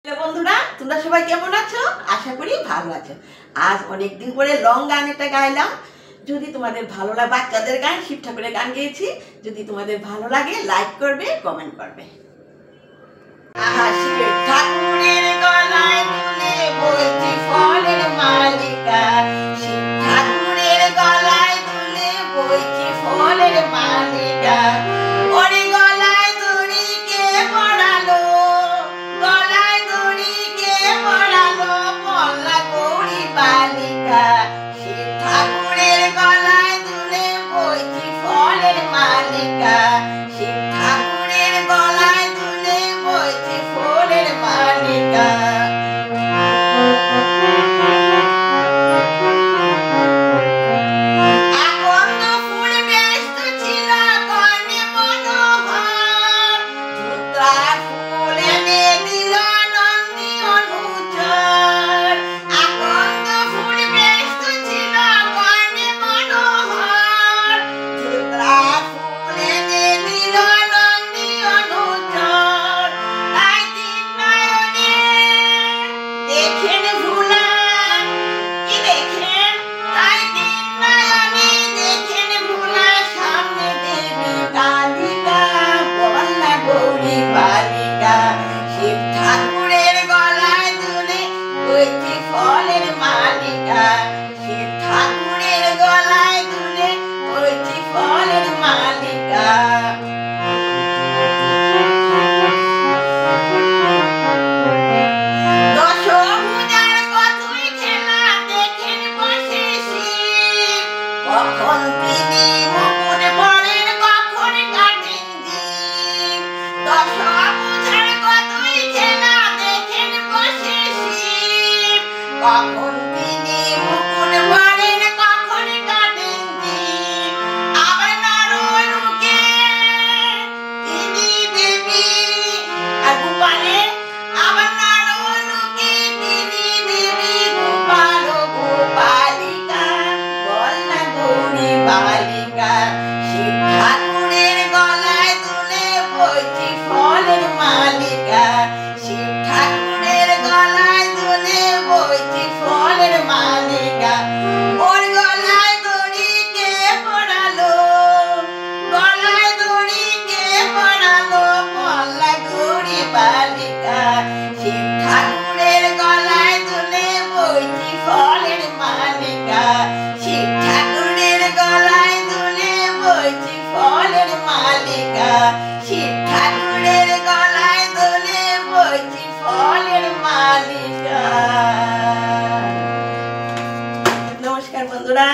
বন্ধুরা, তোমরা সবাই কেমন আছো? আশা করি ভালো আছো। আজ অনেকদিন পরে লং গান এটা গাইলাম। যদি তোমাদের ভালো লাগে, বাচ্চাদের গান, শিব ঠাকুরের গান গেয়েছি। যদি তোমাদের ভালো লাগে লাইক করবে, কমেন্ট করবে। আহা, শিব ঠাকুরের গলায় দুলে বইছি ফলের মালিকা। শিব ঠাকুরের গলায় দুলে বইছি ফলের মালিকা। ওরে গলায় দড়ি কে পরালো, গলায় দড়ি কে পরালো, পল্লা গৌরী বালিকা। শিব ঠাকুরের গলায় দুলে বইছি ফলের মালিকা। শিব ঠাকুরের গলায় দুলে বইছি ফলের মালিকা। শিব ঠাকুরের গলায় দুলে বইছি ফলের মালিকা। শিব ঠাকুরের গলায় দুলে বইছি ফলের মালিকা। দশভুজার কতই খেলা দেখেন বসে শিব, কখন তিনি মুকুট পরেন, কখন কাটেন জীব। দশভুজার কতই খেলা দেখেন বসে শিব, কখন তিনি মুকুট পরেন, কখন কাটেন জীব। আবার নররূপে তিনি দেবী আর গোপালে, আবার নররূপে তিনি দেবী গোপাল গোপালিকা, বল্লা গৌরী বালিকা। শিব ঠাকুরের গলায় দুলে বইছি ফলের মালিকা। শিব ঠাকুরের গলায় দুলে বইছি ফলের মালিকা। ওর গলায় দড়ি কে পরালো, গলায় দড়ি কে পরালো, পল্লা গৌরী বালিকা। শিব ঠাকুরের গলায় দুলে বইছি ফলের মালিকা। শিব ঠাকুরের গলায় দুলে বইছি ফলের মালিকা। শিব ঠাকুরের গলায় দুলে বইছি ফলের মালিকা। নমস্কার বন্ধুরা।